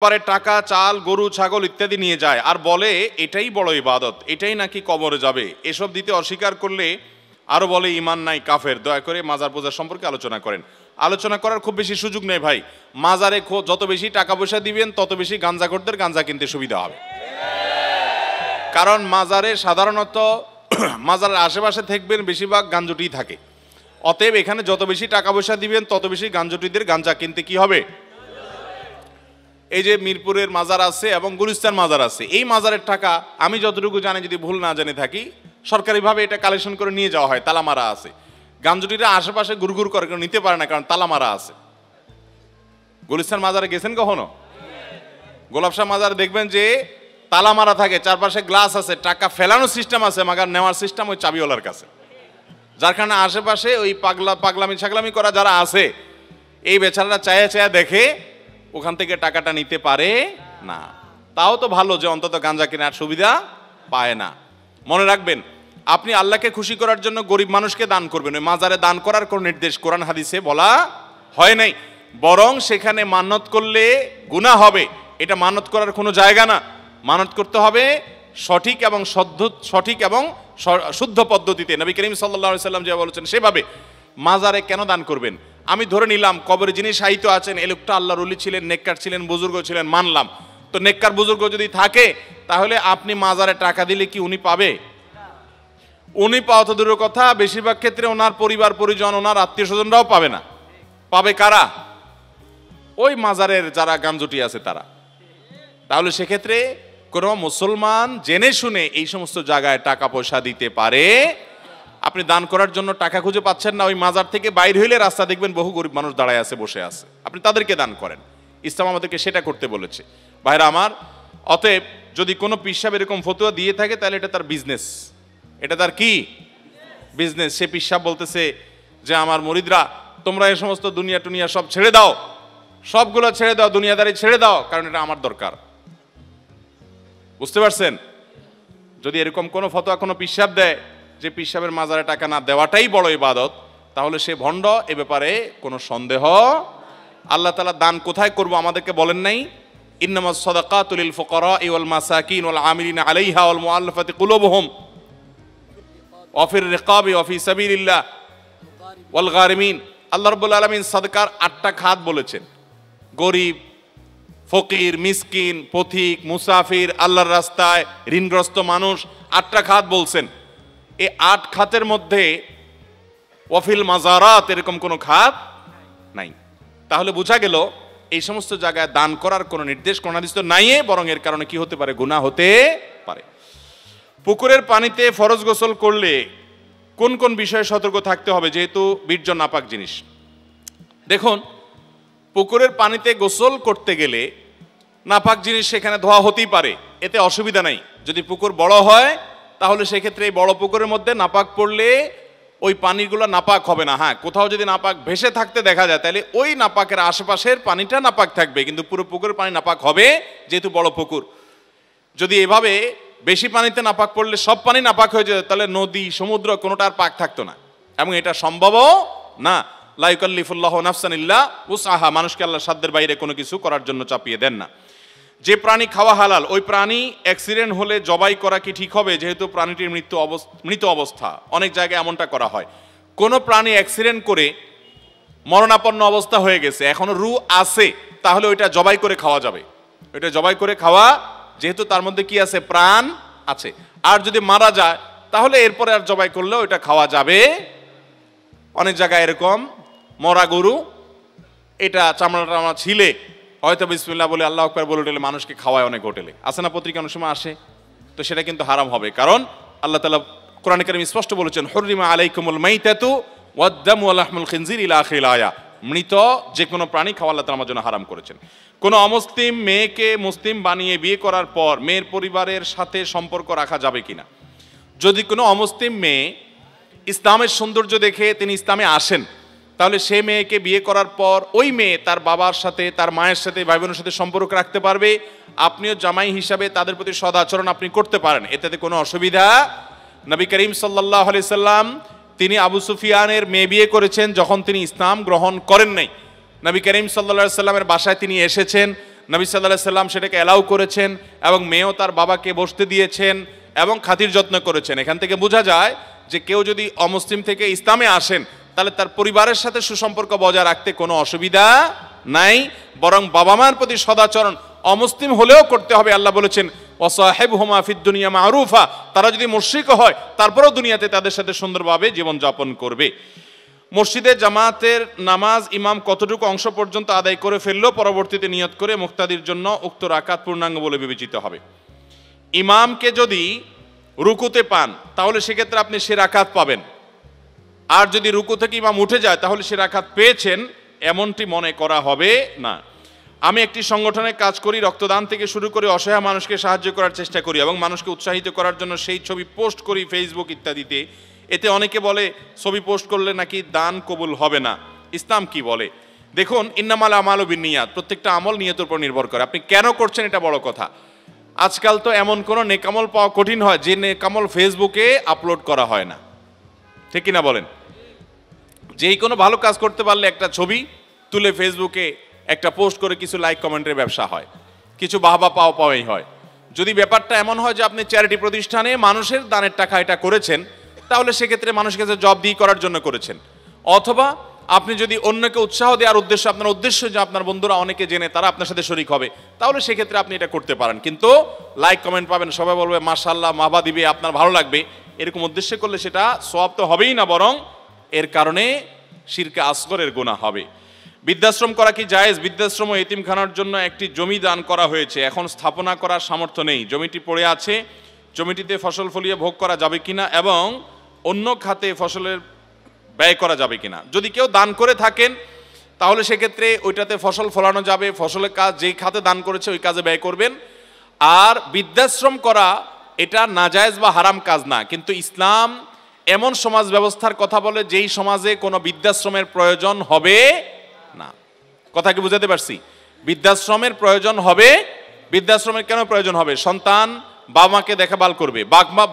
পারে টাকা চাল গরু ছাগল ইত্যাদি নিয়ে যায় আর বলে এটাই বড় ইবাদত, এটাই নাকি কবরে যাবে। এসব দিতে অস্বীকার করলে আরো বলে ঈমান নাই, কাফের। দয়া করে মাজার পূজা সম্পর্কে আলোচনা করেন। আলোচনা করার খুব বেশি সুযোগ নেই ভাই। মাজারে যত বেশি টাকা পয়সা দিবেন তত বেশি গাঁজাখোরদের গাঁজা কিনতে সুবিধা হবে। কারণ মাজারে সাধারণত মাজারের আশেপাশে থাকবেন বেশিরভাগ গাঞ্জুটি থাকে। অতএব এখানে যত বেশি টাকা পয়সা দিবেন তত বেশি গাঞ্জুটিদের গাঁজা কিনতে কি হবে। এই যে মিরপুরের মাজার আছে এবং গুলিস্তান মাজার আছে, এই মাজারের টাকা আমি যতটুকু জানি, যদি ভুল না জেনে থাকি, সরকারিভাবে এটা কালেকশন করে নিয়ে যাওয়া হয়। তালা মারা আছে, গাঞ্জুটিরা আশেপাশে ঘুরঘুর করে নিতে পারে না, কারণ তালা মারা আছে। গুলিস্তান মাজারে গেছেন কখনো? গোলাপশাহ মাজারে দেখবেন যে তালা মারা থাকে, চারপাশে গ্লাস আছে, টাকা ফেলানোর সিস্টেম আছে, মাগার নেওয়ার সিস্টেম ওই চাবিওয়ালার কাছে। যার কারণে আশেপাশে ওই পাগলামি ছাগলামি করা যারা আছে, এই বেচারারা চায়া চায়া দেখে ওখান থেকে টাকাটা নিতে পারে না। তাও তো ভালো যে অন্তত গাঁজা কেনার সুবিধা পায় না। মনে রাখবেন, আপনি আল্লাহকে খুশি করার জন্য গরিব মানুষকে দান করবেন। ওই মাজারে দান করার কোন নির্দেশ কোরআন হাদিসে বলা হয় নাই। বরং সেখানে মানত করলে গুনাহ হবে, এটা মানত করার কোনো জায়গা না। মানত করতে হবে সঠিক এবং শুদ্ধ পদ্ধতিতে। নবী করিম সাল্লাল্লাহু আলাইহি সাল্লাম যে বলেছেন সেভাবে। মাজারে কেন দান করবেন? আমি ধরে নিলাম কবরে যিনি শায়িত আছেন এই লোকটা আল্লাহর ওলি ছিলেন, নেককার ছিলেন, বুজুর্গ ছিলেন, মানলাম। তো নেককার বুজুর্গ যদি থাকে, তাহলে আপনি মাজারে টাকা দিলে কি উনি পাবে? উনি পাওয়া তো দূরের কথা, বেশিরভাগ ক্ষেত্রে ওনার পরিবার পরিজন, ওনার আত্মীয় স্বজনরাও পাবে না। পাবে কারা? ওই মাজারের যারা গামজুটি আছে তারা। তাহলে সেক্ষেত্রে কোনো মুসলমান জেনে শুনে এই সমস্ত জায়গায় টাকা পয়সা দিতে পারে। আপনি দান করার জন্য টাকা খুঁজে পাচ্ছেন না, ওই মাজার থেকে বাইর হইলে রাস্তা দেখবেন বহু গরিব মানুষ দাঁড়ায় আছে, বসে আছে, আপনি তাদেরকে দান করেন। ইসলাম আমাদেরকে সেটা করতে বলেছে। ভাইরা আমার, অতএব যদি কোনো পীর সাহেব এরকম ফতোয়া দিয়ে থাকে তাহলে এটা তার বিজনেস। এটা তার কি বিজনেস? সে পীর সাহেব বলতেছে যে আমার মুরিদরা তোমরা এই সমস্ত দুনিয়া টুনিয়া সব ছেড়ে দাও, সবগুলো ছেড়ে দাও, দুনিয়াদারি ছেড়ে দাও, কারণ এটা আমার দরকার। বুঝতে পারছেন? যদি এরকম কোনো ফতোয়া কোনো পীর সাহেব দেয় যে পীর সাহেবের মাজারে টাকা না দেওয়াটাই বড় ইবাদত, তাহলে সে ভণ্ড, এ ব্যাপারে কোনো সন্দেহ। আল্লাহ তাআলা দান কোথায় করব আমাদেরকে বলেন নাই? ইন্নামাস সাদাকাতু লিল ফুকারা'i ওয়াল মাসাকিন ওয়াল আমিলিনা আলাইহা ওয়াল মুআল্লাফাতি কুলুবুহুম ওয়া ফির রিকাবি ওয়া ফি সাবিলিল্লাহ ওয়াল গারিমিন। আল্লাহ রাব্বুল আলামিন সাদকার 8টা খাত বলেছেন। গরিব, ফকির, মিসকিন, পথিক, মুসাফির, আল্লাহর রাস্তায় ঋণগ্রস্ত মানুষ, 8টা খাত বলছেন। এই 8 খাতের মধ্যে ওয়াফিল মাজারাত এরকম কোনো খাত নাই। তাহলে বোঝা গেল এই সমস্ত জায়গায় দান করার কোনো নির্দেশ কোন হাদিস তো নাই, বরং এর কারণে কি হতে পারে? গুনাহ হতে পারে। পুকুরের পানিতে ফরজ গোসল করলে কোন কোন বিষয়ে সতর্ক থাকতে হবে, যেহেতু বীর্য নাপাক জিনিস? দেখুন, পুকুরের পানিতে গোসল করতে গেলে নাপাক জিনিস সেখানে ধোয়া হতেই পারে, এতে অসুবিধা নাই। যদি পুকুর বড় হয় তাহলে সেক্ষেত্রে এই বড় পুকুরের মধ্যে নাপাক পড়লে ওই পানিগুলো নাপাক হবে না। হ্যাঁ, কোথাও যদি নাপাক ভেসে থাকতে দেখা যায় তাহলে ওই নাপাকের আশেপাশের পানিটা নাপাক থাকবে, কিন্তু পুরো পুকুরের পানি নাপাক হবে, যেহেতু বড় পুকুর। যদি এভাবে বেশি পানিতে নাপাক পড়লে সব পানি নাপাক হয়ে যায়, তাহলে নদী সমুদ্র কোনোটা আর পাক থাকতো না, এবং এটা সম্ভবও না। লা ইউকাল্লিফুল্লাহু নাফসান ইল্লা উসআহা, মানুষকে আল্লাহ সাধ্যের বাইরে কোনো কিছু করার জন্য চাপিয়ে দেন না। যে প্রাণী খাওয়া হালাল, ওই প্রাণী অ্যাক্সিডেন্ট হলে জবাই করা কি ঠিক হবে? যেহেতু প্রাণীটির মৃত অবস্থা, অনেক জায়গায় এমনটা করা হয়। কোনো প্রাণী অ্যাক্সিডেন্ট করে মরণাপন্ন অবস্থা হয়ে গেছে, এখনো রূহ আছে, তাহলে ওইটা জবাই করে খাওয়া যাবে। ওইটা জবাই করে খাওয়া, যেহেতু তার মধ্যে কি আছে? প্রাণ আছে। আর যদি মারা যায় তাহলে এরপরে আর জবাই করলে ওইটা খাওয়া যাবে। অনেক জায়গায় এরকম মরা গরু, এটা চামড়া ছিলে হয়তো বিসমিল্লাহ বলে আল্লাহু আকবার বলে হোটেলে মানুষকে খাওয়ায়, অনেক হোটেলে আছে না, পত্রিকা অনেক সময় আসে। তো সেটা কিন্তু হারাম হবে, কারণ আল্লাহ তাআলা কোরআনে কারীমে স্পষ্ট বলেছেন, হুররিমা আলাইকুমুল মাইতাতু ওয়াদ-দামু ওয়া লাহমুল খিনজির ইলা আখিরিল আয়া। মৃত যে কোনো প্রাণী খাওয়া আল্লাহ তাআলা আমার জন্য হারাম করেছেন। কোনো অমুসলিম মেয়েকে মুসলিম বানিয়ে বিয়ে করার পর মেয়ের পরিবারের সাথে সম্পর্ক রাখা যাবে কিনা? যদি কোনো অমুসলিম মেয়ে ইসলামের সৌন্দর্য দেখে তিনি ইসলামে আসেন, তাহলে সে মেয়েকে বিয়ে করার পর ওই মেয়ে তার বাবার সাথে, তার মায়ের সাথে, ভাই বোনের সাথে সম্পর্ক রাখতে পারবে। আপনিও জামাই হিসাবে তাদের প্রতি সদাচরণ আপনি করতে পারেন, এতে কোনো অসুবিধা। নবী করিম সাল্লাল্লাহু আলাইহি সাল্লাম তিনি আবু সুফিয়ানের মেয়ে বিয়ে করেছেন যখন তিনি ইসলাম গ্রহণ করেন নাই। নবী করিম সাল্লাল্লাহু আলাইহি সাল্লামের বাসায় তিনি এসেছেন, নবী সাল্লাল্লাহু আলাইহি সাল্লাম সেটাকে অ্যালাউ করেছেন এবং মেয়েও তার বাবাকে বসতে দিয়েছেন এবং খাতির যত্ন করেছেন। এখান থেকে বোঝা যায় যে কেউ যদি অমুসলিম থেকে ইসলামে আসেন তাহলে তার পরিবারের সাথে সুসম্পর্ক বজায় রাখতে কোনো অসুবিধা নাই, বরং বাবা মায়ের প্রতি সদাচরণ অমুসলিম হলেও করতে হবে। আল্লাহ বলেছেন ওয়াসাহিবহুমা ফিদ দুনিয়া মারুফা, তারা যদি মুশরিক হয় তারপরেও দুনিয়াতে তাদের সাথে সুন্দরভাবে জীবনযাপন করবে। মসজিদে জামাতের নামাজ ইমাম কতটুকু অংশ পর্যন্ত আদায় করে ফেললেও পরবর্তীতে নিয়ত করে মুক্তাদির জন্য উক্ত রাকাত পূর্ণাঙ্গ বলে বিবেচিত হবে। ইমামকে যদি রুকুতে পান তাহলে সেক্ষেত্রে আপনি সে রাকাত পাবেন, আর যদি রুকু থেকে ইমাম উঠে যায় তাহলে সে রাকাত পেয়েছেন এমনটি মনে করা হবে না। আমি একটি সংগঠনে কাজ করি, রক্তদান থেকে শুরু করে অসহায় মানুষকে সাহায্য করার চেষ্টা করি এবং মানুষকে উৎসাহিত করার জন্য সেই ছবি পোস্ট করি ফেসবুক ইত্যাদিতে। এতে অনেকে বলে ছবি পোস্ট করলে নাকি দান কবুল হবে না, ইসলাম কি বলে? দেখুন, ইন্নামাল আমালু বিন্নিয়াত, প্রত্যেকটা আমল নিয়তের উপর নির্ভর করে। আপনি কেন করছেন এটা বড় কথা। আজকাল তো এমন কোনো নেকামল পাওয়া কঠিন হয় যে নেকামল ফেসবুকে আপলোড করা হয় না, ঠিক কিনা বলেন? যেই কোনো ভালো কাজ করতে পারলে একটা ছবি তুলে ফেসবুকে একটা পোস্ট করে কিছু লাইক কমেন্টের ব্যবসা হয়, কিছু বাহবা পাওয়াই হয়। যদি ব্যাপারটা এমন হয় যে আপনি চ্যারিটি প্রতিষ্ঠানে মানুষের দানের টাকা এটা করেছেন, তাহলে সেক্ষেত্রে মানুষের কাছে জব দিয়ে করার জন্য করেছেন। অথবা আপনি যদি অন্যকে উৎসাহ দেওয়ার উদ্দেশ্য, আপনার উদ্দেশ্য যে আপনার বন্ধুরা অনেকে জেনে তারা আপনার সাথে শরিক হবে, তাহলে সেক্ষেত্রে আপনি এটা করতে পারেন। কিন্তু লাইক কমেন্ট পাবেন, সবাই বলবে মাশাআল্লাহ, মাহবা দিবে, আপনার ভালো লাগবে, এরকম উদ্দেশ্য করলে সেটা সওয়াব তো হবেই না, বরং এর কারণে শিরকে আসগরের গুনাহ হবে। বৃদ্ধাশ্রম করা কি জায়েজ? বৃদ্ধাশ্রম ও এতিমখানার জন্য একটি জমি দান করা হয়েছে, এখন স্থাপনা করার সামর্থ্য নেই, জমিটি পড়ে আছে, জমিটিতে ফসল ফলিয়ে ভোগ করা যাবে কিনা এবং অন্য খাতে ফসলের ব্যয় করা যাবে কিনা। যদি কেউ দান করে থাকেন তাহলে সেক্ষেত্রে ওইটাতে ফসল ফলানো যাবে, ফসলের কাজ যেই খাতে দান করেছে ওই কাজে ব্যয় করবেন। আর বৃদ্ধাশ্রম করা এটা নাজায়েজ বা হারাম কাজ না, কিন্তু ইসলাম এমন সমাজ ব্যবস্থার কথা বলে যেই সমাজে কোনো বৃদ্ধাশ্রমের প্রয়োজন হবে না। কথা কি বুঝাতে পারছি? বৃদ্ধাশ্রমের প্রয়োজন হবে। বৃদ্ধাশ্রমের কেন প্রয়োজন হবে? সন্তান বাবা মাকে দেখাভাল করবে,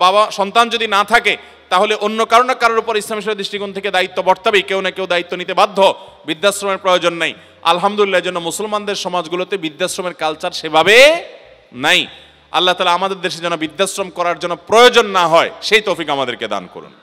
বাবা সন্তান যদি না থাকে তাহলে অন্য কারো না কারোর উপর ইসলামের দৃষ্টিকোণ থেকে দায়িত্ব বর্তাবে, কেউ না কেউ দায়িত্ব নিতে বাধ্য। বৃদ্ধাশ্রমের প্রয়োজন নেই, আলহামদুলিল্লাহ। এর জন্য মুসলমানদের সমাজগুলোতে বৃদ্ধাশ্রমের কালচার সেভাবে নাই। আল্লাহ তাআলা আমাদের দেশে যেন বৃদ্ধাশ্রম করার জন্য প্রয়োজন না হয় সেই তৌফিক আমাদেরকে দান করুন।